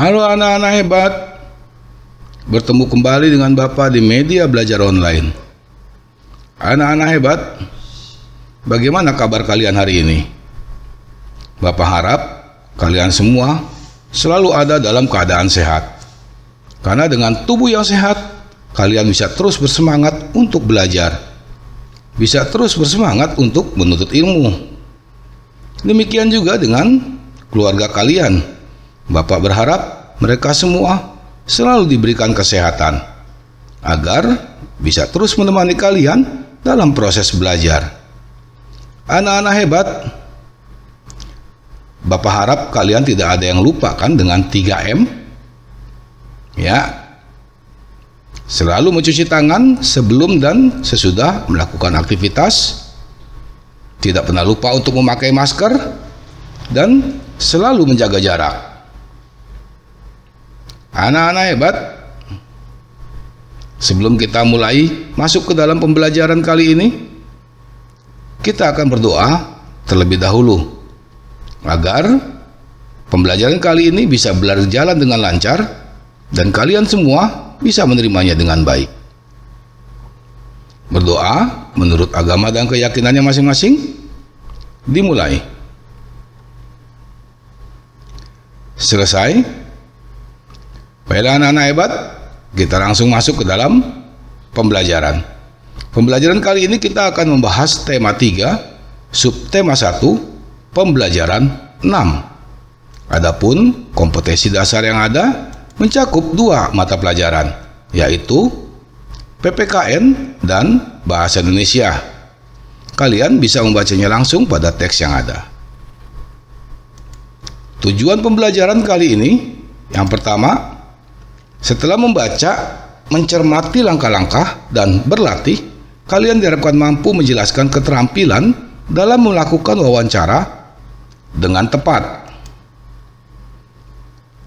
Halo anak-anak hebat, bertemu kembali dengan Bapak di media belajar online. Anak-anak hebat, bagaimana kabar kalian hari ini? Bapak harap kalian semua selalu ada dalam keadaan sehat. Karena dengan tubuh yang sehat, kalian bisa terus bersemangat untuk belajar. Bisa terus bersemangat untuk menuntut ilmu. Demikian juga dengan keluarga kalian. Bapak berharap mereka semua selalu diberikan kesehatan agar bisa terus menemani kalian dalam proses belajar. Anak-anak hebat, Bapak harap kalian tidak ada yang lupa kan dengan 3M? Ya. Selalu mencuci tangan sebelum dan sesudah melakukan aktivitas. Tidak pernah lupa untuk memakai masker dan selalu menjaga jarak. Anak-anak hebat, sebelum kita mulai masuk ke dalam pembelajaran kali ini, kita akan berdoa terlebih dahulu agar pembelajaran kali ini bisa berjalan dengan lancar dan kalian semua bisa menerimanya dengan baik. Berdoa menurut agama dan keyakinannya masing-masing. Dimulai. Selesai. Baiklah anak-anak hebat, kita langsung masuk ke dalam pembelajaran. Pembelajaran kali ini kita akan membahas tema 3, subtema 1, pembelajaran 6. Adapun kompetensi dasar yang ada mencakup 2 mata pelajaran, yaitu PPKN dan Bahasa Indonesia. Kalian bisa membacanya langsung pada teks yang ada. Tujuan pembelajaran kali ini, yang pertama, setelah membaca, mencermati langkah-langkah, dan berlatih, kalian diharapkan mampu menjelaskan keterampilan dalam melakukan wawancara dengan tepat.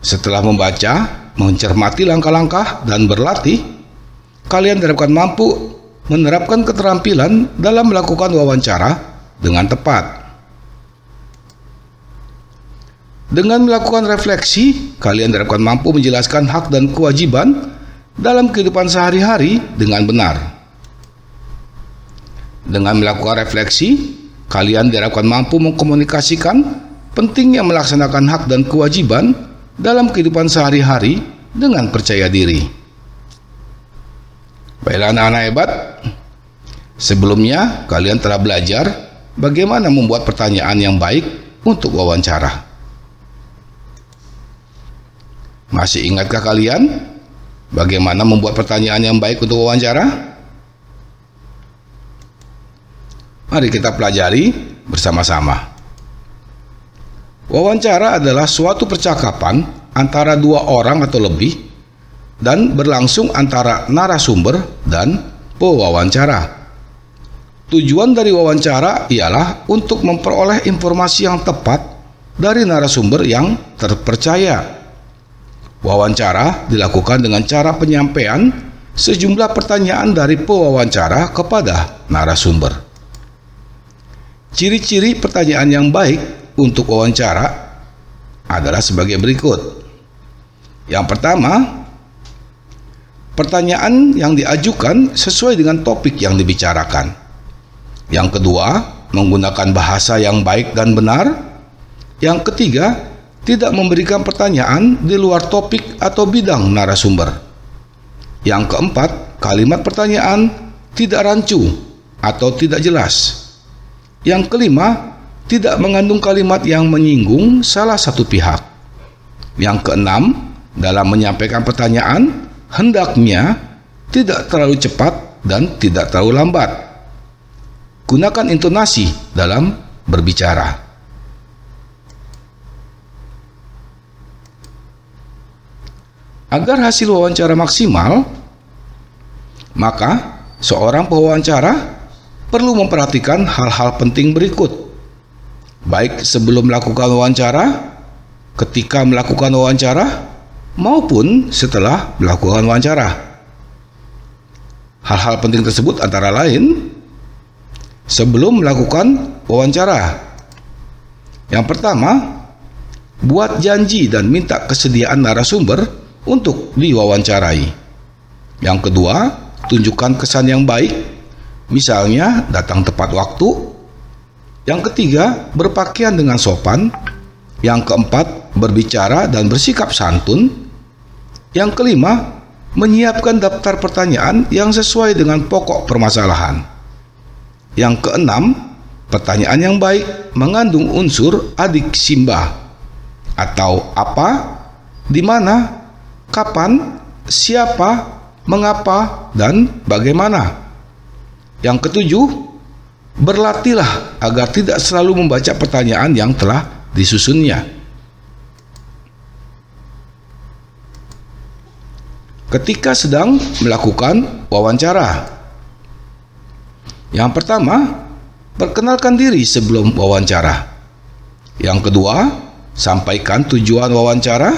Setelah membaca, mencermati langkah-langkah, dan berlatih, kalian diharapkan mampu menerapkan keterampilan dalam melakukan wawancara dengan tepat. Dengan melakukan refleksi, kalian diharapkan mampu menjelaskan hak dan kewajiban dalam kehidupan sehari-hari dengan benar. Dengan melakukan refleksi, kalian diharapkan mampu mengkomunikasikan pentingnya melaksanakan hak dan kewajiban dalam kehidupan sehari-hari dengan percaya diri. Baiklah anak-anak hebat, sebelumnya kalian telah belajar bagaimana membuat pertanyaan yang baik untuk wawancara. Masih ingatkah kalian bagaimana membuat pertanyaan yang baik untuk wawancara? Mari kita pelajari bersama-sama. Wawancara adalah suatu percakapan antara 2 orang atau lebih dan berlangsung antara narasumber dan pewawancara. Tujuan dari wawancara ialah untuk memperoleh informasi yang tepat dari narasumber yang terpercaya. Wawancara dilakukan dengan cara penyampaian sejumlah pertanyaan dari pewawancara kepada narasumber. Ciri-ciri pertanyaan yang baik untuk wawancara adalah sebagai berikut. Yang pertama, pertanyaan yang diajukan sesuai dengan topik yang dibicarakan. Yang kedua, menggunakan bahasa yang baik dan benar. Yang ketiga, tidak memberikan pertanyaan di luar topik atau bidang narasumber. Yang keempat, kalimat pertanyaan tidak rancu atau tidak jelas. Yang kelima, tidak mengandung kalimat yang menyinggung salah satu pihak. Yang keenam, dalam menyampaikan pertanyaan, hendaknya tidak terlalu cepat dan tidak terlalu lambat. Gunakan intonasi dalam berbicara. Agar hasil wawancara maksimal, maka seorang pewawancara perlu memperhatikan hal-hal penting berikut, baik sebelum melakukan wawancara, ketika melakukan wawancara, maupun setelah melakukan wawancara. Hal-hal penting tersebut antara lain, sebelum melakukan wawancara. Yang pertama, buat janji dan minta kesediaan narasumber untuk diwawancarai. Yang kedua, tunjukkan kesan yang baik, misalnya datang tepat waktu. Yang ketiga, berpakaian dengan sopan. Yang keempat, berbicara dan bersikap santun. Yang kelima, menyiapkan daftar pertanyaan yang sesuai dengan pokok permasalahan. Yang keenam, pertanyaan yang baik mengandung unsur adik simbah atau apa, di mana, kapan, siapa, mengapa, dan bagaimana. Yang ketujuh, berlatihlah agar tidak selalu membaca pertanyaan yang telah disusunnya. Ketika sedang melakukan wawancara, yang pertama, perkenalkan diri sebelum wawancara. Yang kedua, sampaikan tujuan wawancara.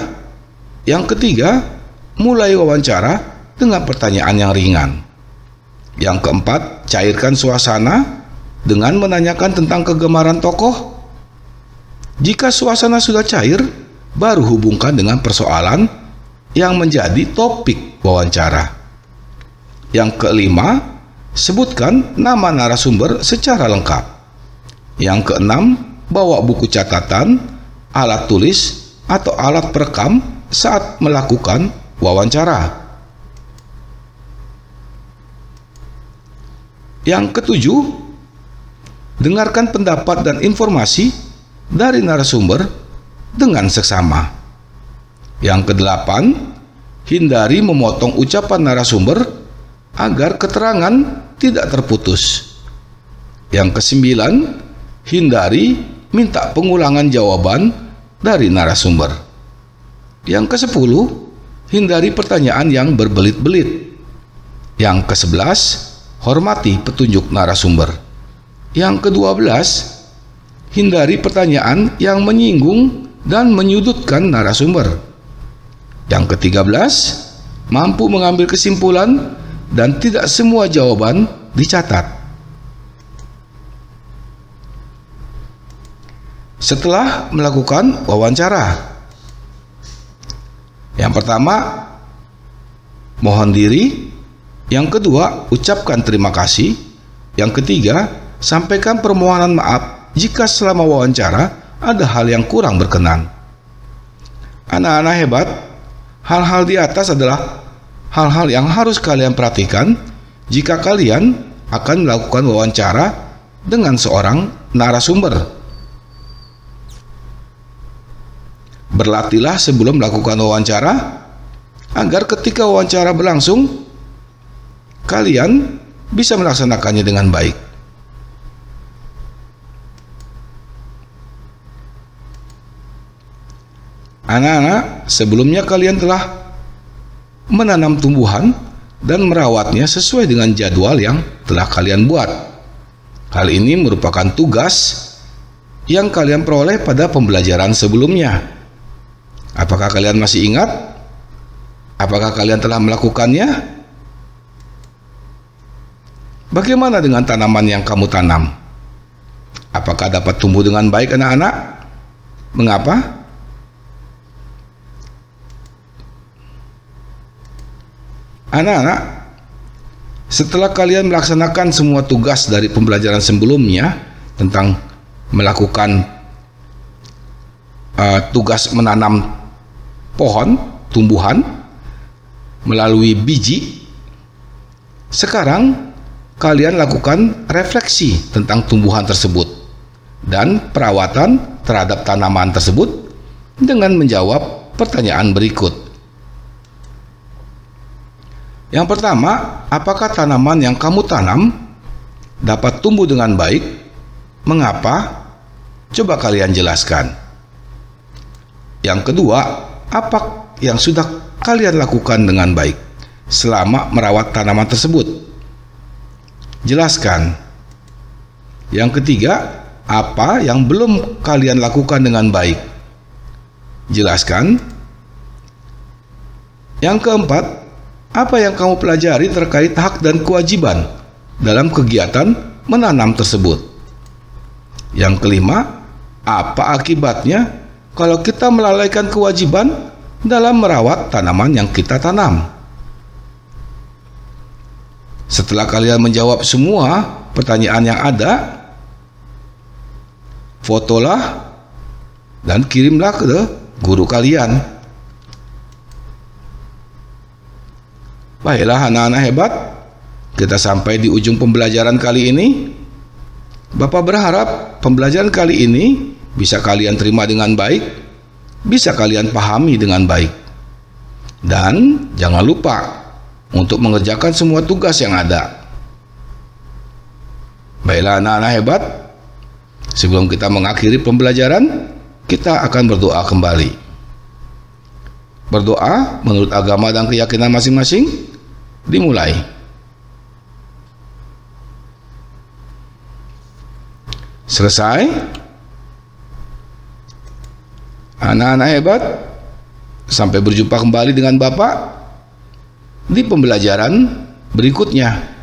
Yang ketiga, mulai wawancara dengan pertanyaan yang ringan. Yang keempat, cairkan suasana dengan menanyakan tentang kegemaran tokoh. Jika suasana sudah cair, baru hubungkan dengan persoalan yang menjadi topik wawancara. Yang kelima, sebutkan nama narasumber secara lengkap. Yang keenam, bawa buku catatan, alat tulis, atau alat perekam saat melakukan wawancara. Yang ketujuh, dengarkan pendapat dan informasi dari narasumber dengan seksama. Yang kedelapan, hindari memotong ucapan narasumber agar keterangan tidak terputus. Yang kesembilan, hindari minta pengulangan jawaban dari narasumber. Yang kesepuluh, hindari pertanyaan yang berbelit-belit. Yang kesebelas, hormati petunjuk narasumber. Yang kedua belas, hindari pertanyaan yang menyinggung dan menyudutkan narasumber. Yang ketiga belas, mampu mengambil kesimpulan dan tidak semua jawaban dicatat. Setelah melakukan wawancara, yang pertama, mohon diri. Yang kedua, ucapkan terima kasih. Yang ketiga, sampaikan permohonan maaf jika selama wawancara ada hal yang kurang berkenan. Anak-anak hebat, hal-hal di atas adalah hal-hal yang harus kalian perhatikan jika kalian akan melakukan wawancara dengan seorang narasumber. Berlatihlah sebelum melakukan wawancara agar ketika wawancara berlangsung, kalian bisa melaksanakannya dengan baik. Anak-anak, sebelumnya kalian telah menanam tumbuhan dan merawatnya sesuai dengan jadwal yang telah kalian buat. Hal ini merupakan tugas yang kalian peroleh pada pembelajaran sebelumnya. Apakah kalian masih ingat? Apakah kalian telah melakukannya? Bagaimana dengan tanaman yang kamu tanam? Apakah dapat tumbuh dengan baik, anak-anak? Mengapa? Anak-anak, setelah kalian melaksanakan semua tugas dari pembelajaran sebelumnya tentang melakukan tugas menanam pohon, tumbuhan melalui biji, sekarang kalian lakukan refleksi tentang tumbuhan tersebut dan perawatan terhadap tanaman tersebut dengan menjawab pertanyaan berikut. Yang pertama, apakah tanaman yang kamu tanam dapat tumbuh dengan baik? Mengapa? Coba kalian jelaskan. Yang kedua, apa yang sudah kalian lakukan dengan baik selama merawat tanaman tersebut? Jelaskan. Yang ketiga, apa yang belum kalian lakukan dengan baik? Jelaskan. Yang keempat, apa yang kamu pelajari terkait hak dan kewajiban dalam kegiatan menanam tersebut? Yang kelima, apa akibatnya kalau kita melalaikan kewajiban dalam merawat tanaman yang kita tanam. Setelah kalian menjawab semua pertanyaan yang ada, fotolah dan kirimlah ke guru kalian. Baiklah anak-anak hebat, kita sampai di ujung pembelajaran kali ini. Bapak berharap pembelajaran kali ini bisa kalian terima dengan baik, bisa kalian pahami dengan baik. Dan jangan lupa untuk mengerjakan semua tugas yang ada. Baiklah anak-anak hebat, sebelum kita mengakhiri pembelajaran, kita akan berdoa kembali. Berdoa menurut agama dan keyakinan masing-masing dimulai. Selesai. Anak-anak hebat, sampai berjumpa kembali dengan Bapak di pembelajaran berikutnya.